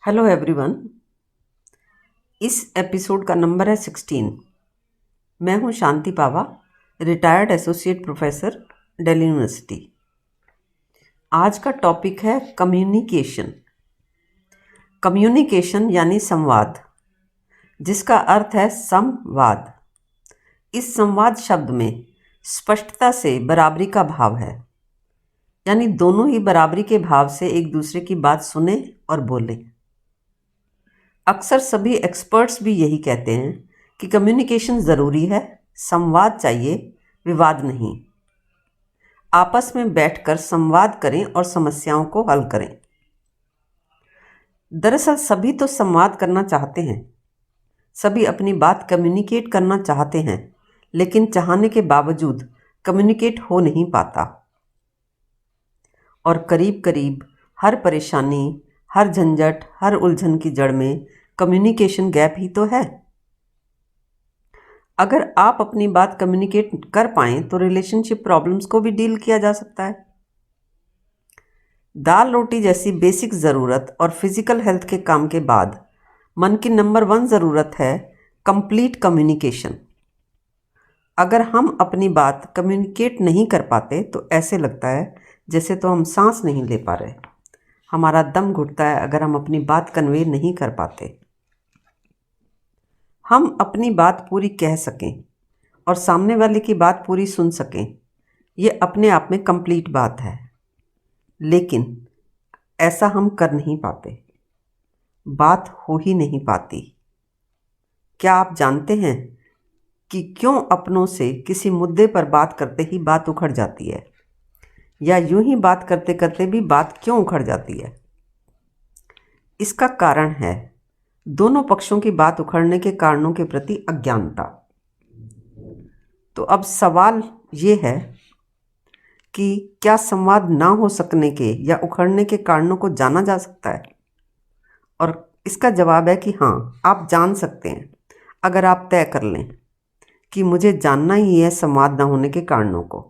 Hello everyone. इस episode का number है 16। मैं हूं Shanti Pawa, retired associate professor, Delhi university. आज का टॉपिक है कम्युनिकेशन। कम्युनिकेशन यानी संवाद, जिसका अर्थ है समवाद। इस संवाद शब्द में स्पष्टता से बराबरी का भाव है, यानी दोनों ही बराबरी के भाव से एक दूसरे की बात सुने और बोलें। अक्सर सभी एक्सपर्ट्स भी यही कहते हैं कि कम्युनिकेशन ज़रूरी है, संवाद चाहिए, विवाद नहीं। आपस में बैठकर संवाद करें और समस्याओं को हल करें। दरअसल सभी तो संवाद करना चाहते हैं, सभी अपनी बात कम्युनिकेट करना चाहते हैं, लेकिन चाहने के बावजूद कम्युनिकेट हो नहीं पाता। और करीब करीब हर परेशानी, हर झंझट, हर उलझन की जड़ में कम्युनिकेशन गैप ही तो है। अगर आप अपनी बात कम्युनिकेट कर पाएं तो रिलेशनशिप प्रॉब्लम्स को भी डील किया जा सकता है। दाल रोटी जैसी बेसिक ज़रूरत और फिजिकल हेल्थ के काम के बाद मन की नंबर 1 ज़रूरत है कंप्लीट कम्युनिकेशन। अगर हम अपनी बात कम्युनिकेट नहीं कर पाते तो ऐसे लगता है जैसे तो हम सांस नहीं ले पा रहे, हमारा दम घुटता है अगर हम अपनी बात कन्वे नहीं कर पाते। हम अपनी बात पूरी कह सकें और सामने वाले की बात पूरी सुन सकें, ये अपने आप में कंप्लीट बात है। लेकिन ऐसा हम कर नहीं पाते, बात हो ही नहीं पाती। क्या आप जानते हैं कि क्यों अपनों से किसी मुद्दे पर बात करते ही बात उखड़ जाती है, या यूं ही बात करते करते भी बात क्यों उखड़ जाती है? इसका कारण है दोनों पक्षों की बात उखड़ने के कारणों के प्रति अज्ञानता। तो अब सवाल ये है कि क्या संवाद ना हो सकने के या उखड़ने के कारणों को जाना जा सकता है? और इसका जवाब है कि हाँ, आप जान सकते हैं अगर आप तय कर लें कि मुझे जानना ही है संवाद ना होने के कारणों को,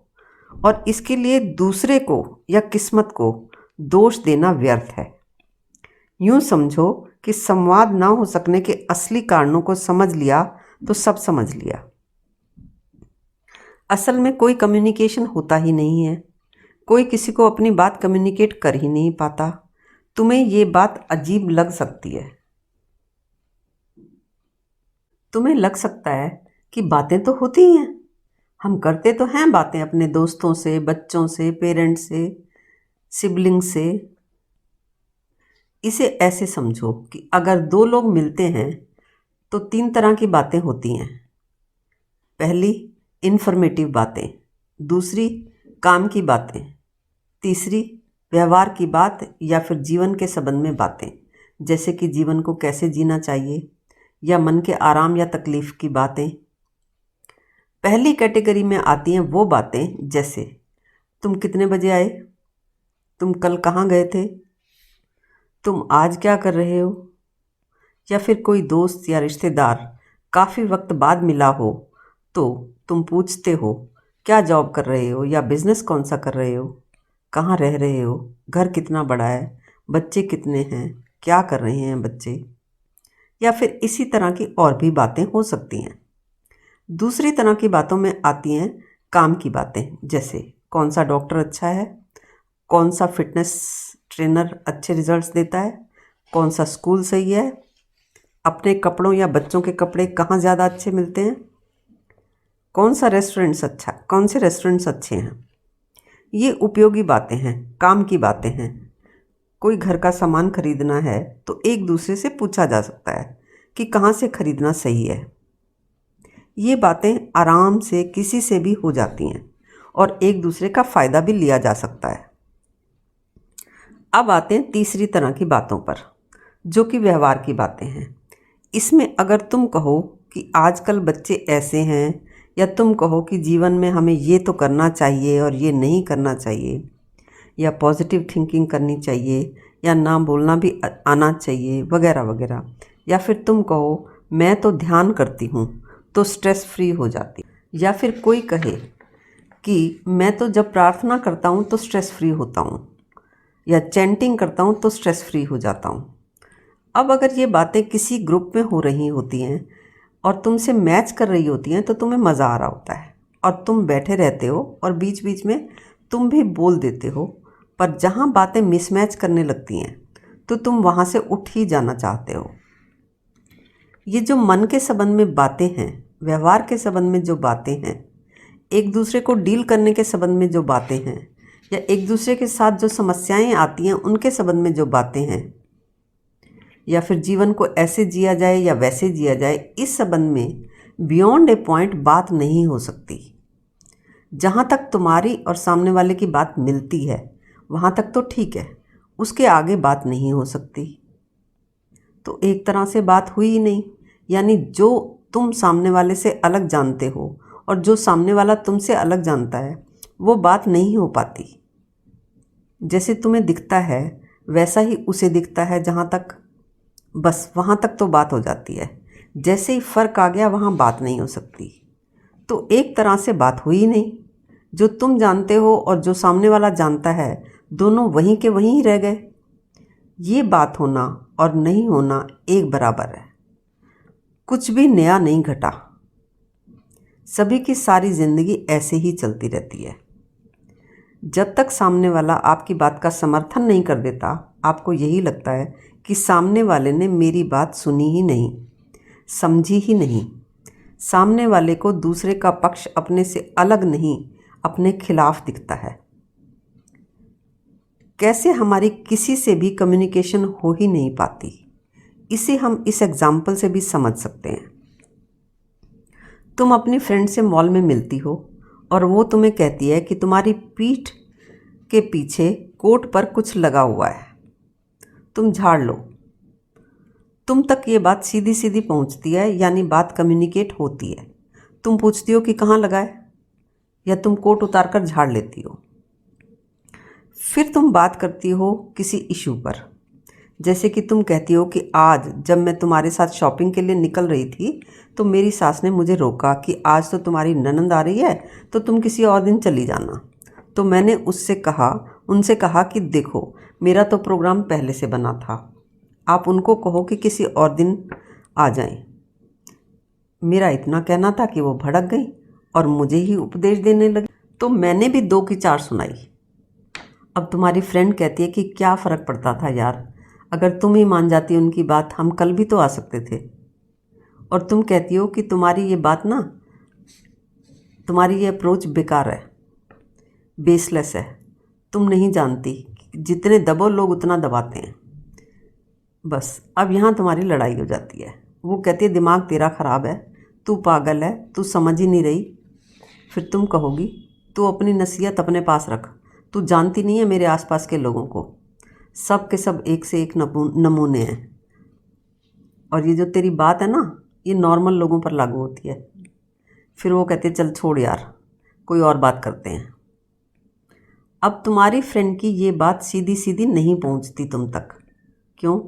और इसके लिए दूसरे को या किस्मत को दोष देना व्यर्थ है। यूं समझो कि संवाद ना हो सकने के असली कारणों को समझ लिया तो सब समझ लिया। असल में कोई कम्युनिकेशन होता ही नहीं है, कोई किसी को अपनी बात कम्युनिकेट कर ही नहीं पाता। तुम्हें ये बात अजीब लग सकती है, तुम्हें लग सकता है कि बातें तो होती ही हैं, हम करते तो हैं बातें अपने दोस्तों से, बच्चों से, पेरेंट्स से, सिबलिंग से। इसे ऐसे समझो कि अगर 2 लोग मिलते हैं तो 3 तरह की बातें होती हैं। पहली इन्फॉर्मेटिव बातें, दूसरी काम की बातें, तीसरी व्यवहार की बात या फिर जीवन के संबंध में बातें, जैसे कि जीवन को कैसे जीना चाहिए या मन के आराम या तकलीफ़ की बातें। पहली कैटेगरी में आती हैं वो बातें जैसे तुम कितने बजे आए, तुम कल कहाँ गए थे, तुम आज क्या कर रहे हो, या फिर कोई दोस्त या रिश्तेदार काफ़ी वक्त बाद मिला हो तो तुम पूछते हो क्या जॉब कर रहे हो या बिज़नेस कौन सा कर रहे हो, कहाँ रह रहे हो, घर कितना बड़ा है, बच्चे कितने हैं, क्या कर रहे हैं बच्चे, या फिर इसी तरह की और भी बातें हो सकती हैं। दूसरी तरह की बातों में आती हैं काम की बातें, जैसे कौन सा डॉक्टर अच्छा है, कौन सा फिटनेस ट्रेनर अच्छे रिजल्ट्स देता है, कौन सा स्कूल सही है, अपने कपड़ों या बच्चों के कपड़े कहाँ ज़्यादा अच्छे मिलते हैं, कौन से रेस्टोरेंट्स अच्छे हैं। ये उपयोगी बातें हैं, काम की बातें हैं। कोई घर का सामान खरीदना है तो एक दूसरे से पूछा जा सकता है कि कहाँ से खरीदना सही है। ये बातें आराम से किसी से भी हो जाती हैं और एक दूसरे का फ़ायदा भी लिया जा सकता है। अब आते हैं तीसरी तरह की बातों पर, जो कि व्यवहार की बातें हैं। इसमें अगर तुम कहो कि आजकल बच्चे ऐसे हैं, या तुम कहो कि जीवन में हमें ये तो करना चाहिए और ये नहीं करना चाहिए, या पॉजिटिव थिंकिंग करनी चाहिए, या ना बोलना भी आना चाहिए, वगैरह वगैरह, या फिर तुम कहो मैं तो ध्यान करती हूँ तो स्ट्रेस फ्री हो जाती, या फिर कोई कहे कि मैं तो जब प्रार्थना करता हूँ तो स्ट्रेस फ्री होता हूँ, या चैंटिंग करता हूँ तो स्ट्रेस फ्री हो जाता हूँ। अब अगर ये बातें किसी ग्रुप में हो रही होती हैं और तुमसे मैच कर रही होती हैं तो तुम्हें मज़ा आ रहा होता है और तुम बैठे रहते हो और बीच बीच में तुम भी बोल देते हो, पर जहाँ बातें मिसमैच करने लगती हैं तो तुम वहाँ से उठ ही जाना चाहते हो। ये जो मन के संबंध में बातें हैं, व्यवहार के संबंध में जो बातें हैं, एक दूसरे को डील करने के संबंध में जो बातें हैं, या एक दूसरे के साथ जो समस्याएं आती हैं उनके संबंध में जो बातें हैं, या फिर जीवन को ऐसे जिया जाए या वैसे जिया जाए, इस संबंध में बियॉन्ड ए पॉइंट बात नहीं हो सकती। जहाँ तक तुम्हारी और सामने वाले की बात मिलती है वहाँ तक तो ठीक है, उसके आगे बात नहीं हो सकती। तो एक तरह से बात हुई ही नहीं, यानी जो तुम सामने वाले से अलग जानते हो और जो सामने वाला तुमसे अलग जानता है वो बात नहीं हो पाती। जैसे तुम्हें दिखता है वैसा ही उसे दिखता है, जहाँ तक बस वहाँ तक तो बात हो जाती है। जैसे ही फ़र्क आ गया वहाँ बात नहीं हो सकती। तो एक तरह से बात हुई ही नहीं। जो तुम जानते हो और जो सामने वाला जानता है दोनों वहीं के वहीं ही रह गए। ये बात होना और नहीं होना एक बराबर है। कुछ भी नया नहीं घटा। सभी की सारी ज़िंदगी ऐसे ही चलती रहती है। जब तक सामने वाला आपकी बात का समर्थन नहीं कर देता, आपको यही लगता है कि सामने वाले ने मेरी बात सुनी ही नहीं, समझी ही नहीं। सामने वाले को दूसरे का पक्ष अपने से अलग नहीं, अपने खिलाफ दिखता है। कैसे हमारी किसी से भी कम्युनिकेशन हो ही नहीं पाती, इसे हम इस एग्जाम्पल से भी समझ सकते हैं। तुम अपनी फ्रेंड से मॉल में मिलती हो और वो तुम्हें कहती है कि तुम्हारी पीठ के पीछे कोट पर कुछ लगा हुआ है, तुम झाड़ लो। तुम तक ये बात सीधी सीधी पहुंचती है, यानी बात कम्युनिकेट होती है। तुम पूछती हो कि कहाँ लगा है, या तुम कोट उतार कर झाड़ लेती हो। फिर तुम बात करती हो किसी इशू पर, जैसे कि तुम कहती हो कि आज जब मैं तुम्हारे साथ शॉपिंग के लिए निकल रही थी तो मेरी सास ने मुझे रोका कि आज तो तुम्हारी ननंद आ रही है तो तुम किसी और दिन चली जाना। तो मैंने उनसे कहा कि देखो, मेरा तो प्रोग्राम पहले से बना था, आप उनको कहो कि किसी और दिन आ जाएं। मेरा इतना कहना था कि वो भड़क गई और मुझे ही उपदेश देने लगी। तो मैंने भी 2 की 4 सुनाई। अब तुम्हारी फ्रेंड कहती है कि क्या फ़र्क पड़ता था यार, अगर तुम ही मान जाती उनकी बात, हम कल भी तो आ सकते थे। और तुम कहती हो कि तुम्हारी ये बात ना, तुम्हारी ये अप्रोच बेकार है, बेसलेस है, तुम नहीं जानती जितने दबो लोग उतना दबाते हैं। बस अब यहाँ तुम्हारी लड़ाई हो जाती है। वो कहती है दिमाग तेरा ख़राब है, तू पागल है, तू समझ ही नहीं रही। फिर तुम कहोगी तू अपनी नसीहत अपने पास रख, तू जानती नहीं है मेरे आसपास के लोगों को, सब के सब एक से एक नमूने हैं, और ये जो तेरी बात है ना ये नॉर्मल लोगों पर लागू होती है। फिर वो कहते चल छोड़ यार, कोई और बात करते हैं। अब तुम्हारी फ्रेंड की ये बात सीधी सीधी नहीं पहुंचती तुम तक। क्यों?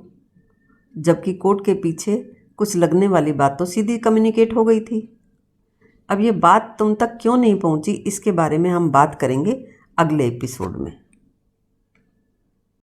जबकि कोट के पीछे कुछ लगने वाली बात तो सीधी कम्युनिकेट हो गई थी। अब ये बात तुम तक क्यों नहीं पहुंची, इसके बारे में हम बात करेंगे अगले एपिसोड में।